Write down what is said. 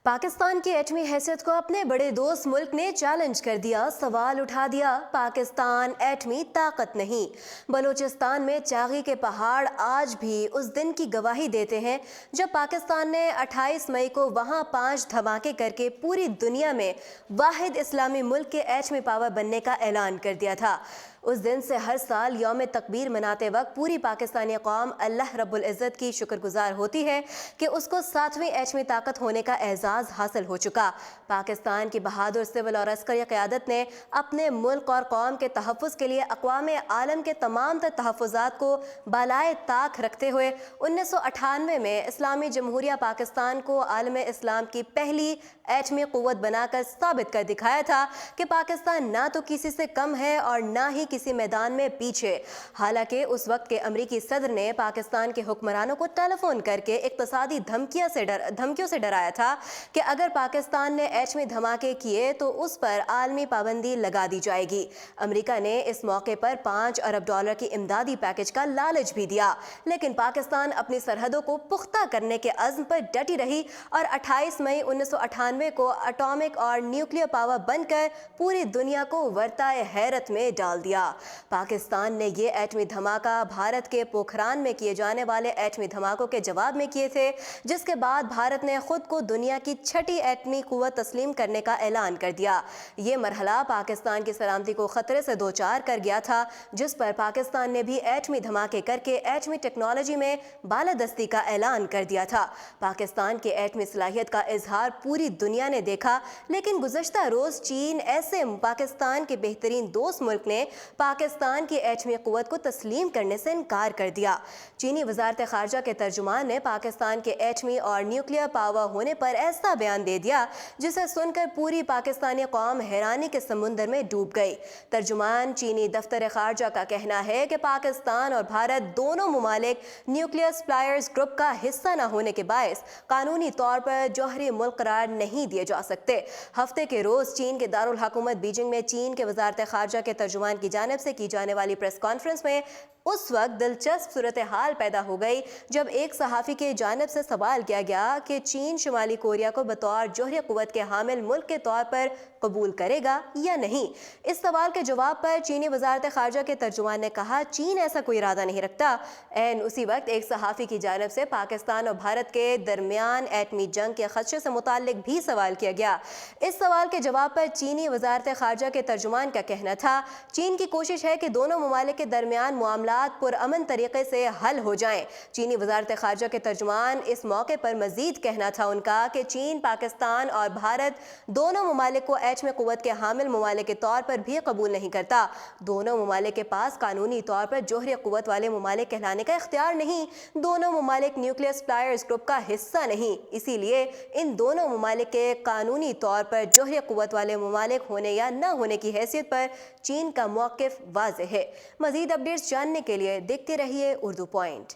पाकिस्तान की एटमी हैसियत को अपने बड़े दोस्त मुल्क ने चैलेंज कर दिया, सवाल उठा दिया। पाकिस्तान एटमी ताकत नहीं। बलूचिस्तान में चागी के पहाड़ आज भी उस दिन की गवाही देते हैं जब पाकिस्तान ने 28 मई को वहां 5 धमाके करके पूरी दुनिया में वाहिद इस्लामी मुल्क के एटमी पावर बनने का ऐलान कर दिया था। उस दिन से हर साल यौम तकबीर मनाते वक्त पूरी पाकिस्तानी कौम अल्लाह रब्बुल इज़्ज़त की शुक्रगुजार होती है कि उसको 7वीं एटमी ताकत होने का एजाज़ हासिल हो चुका। पाकिस्तान की बहादुर सिविल और अस्करी क़यादत ने अपने मुल्क और कौम के तहफ़्फ़ुज़ के लिए अक़वाम आलम के तमाम तर तहफ़्फ़ुज़ात को बालाए ताक रखते हुए 1998 में इस्लामी जमहूरिया पाकिस्तान को आलम इस्लाम की पहली एटमी क़ुव्वत बनाकर साबित कर दिखाया था कि पाकिस्तान ना तो किसी से कम है और ना ही किसी मैदान में पीछे। हालांकि उस वक्त के अमरीकी सदर ने पाकिस्तान के हुक्मरानों को टेलीफोन करके इक़्तिसादी धमकियों से डराया था कि अगर पाकिस्तान ने एटमी धमाके किए तो उस पर आलमी पाबंदी लगा दी जाएगी। अमेरिका ने इस मौके पर $5 अरब की इमदादी पैकेज का लालच भी दिया, लेकिन पाकिस्तान अपनी सरहदों को पुख्ता करने के अज़्म पर डटी रही और 28 मई 1998 को एटॉमिक और न्यूक्लियर पावर बनकर पूरी दुनिया को वर्ताए हैरत में डाल दिया। पाकिस्तान ने ये एटमी धमाका भारत के पोखरान में किए जाने वाले एटमी धमाकों के जवाब में किए थे, जिसके बाद भारत ने खुद को दुनिया की 6ठी एटमी कुव्वत तस्लीम करने का ऐलान कर दिया। ये मरहला पाकिस्तान की सलामती को खतरे से दो चार कर गया था, जिस पर पाकिस्तान ने भी एटमी धमाके करके एटमी टेक्नोलॉजी में बालादस्ती का ऐलान कर दिया था। पाकिस्तान की एटमी सलाहियत का इजहार पूरी दुनिया ने देखा, लेकिन गुज़श्ता रोज़ चीन ऐसे पाकिस्तान के बेहतरीन दोस्त मुल्क ने पाकिस्तान की एटमी क़ुव्वत को तस्लीम करने से इनकार कर दिया। चीनी वज़ारत ख़ारजा के तर्जुमान ने पाकिस्तान के एटमी और न्यूक्लियर पावर होने पर ऐसा बयान दे दिया जिसे सुनकर पूरी पाकिस्तानी कौम हैरानी के समुंदर में डूब गई। तर्जुमान चीनी दफ्तर ख़ारजा का कहना है कि पाकिस्तान और भारत दोनों मुमालिक न्यूक्लियर सप्लायर्स ग्रुप का हिस्सा न होने के बायस कानूनी तौर पर जौहरी मुल्क करार नहीं दिए जा सकते। हफ्ते के रोज़ चीन के दारुल हुकूमत बीजिंग में चीन के वज़ारत ख़ारजा के तर्जुमान की जानिब से की जाने वाली प्रेस कॉन्फ्रेंस में उस वक्त दिलचस्प सूरत हाल पैदा हो गई जब एक सहाफ़ी के जानिब से सवाल किया गया कि चीन शुमाली कोरिया को बतौर जौहरी क़ुव्वत के हामिल मुल्क के तौर पर कबूल करेगा या नहीं। इस सवाल के जवाब पर चीनी वज़ारत ख़ारजा के तर्जुमान ने कहा, चीन ऐसा कोई इरादा नहीं रखता। एन उसी वक्त एक सहाफ़ी की जानिब से पाकिस्तान और भारत के दरमियान एटमी जंग के खदशे से मुताल्लिक भी सवाल किया गया। इस सवाल के जवाब पर चीनी वज़ारत ख़ारजा के तर्जुमान का कहना था, चीन की कोशिश है कि दोनों ममालिक के दरमियान मामलात पुरअमन तरीके से हल हो जाएं। चीनी वज़ारत ख़ारजा के तर्जुमान इस मौके पर मज़ीद कहना था उनका कि चीन, पाकिस्तान और भारत दोनों ममालिक को एटमी क़ुव्वत के हामिल ममालिक के तौर पर भी कबूल नहीं करता। दोनों ममालिक के पास कानूनी तौर पर जौहरी क़ुव्वत वाले ममालिक कहलाने का इख्तियार नहीं। दोनों ममालिक न्यूक्लियर सप्लायर्स ग्रुप का हिस्सा नहीं, इसीलिए इन दोनों ममालिक के कानूनी तौर पर जौहरी क़ुव्वत वाले ममालिक होने या न होने की हैसियत पर चीन का मौक़िफ़ वाज़ेह है। मज़ीद अपडेट्स जानने के लिए देखते रहिए उर्दू पॉइंट।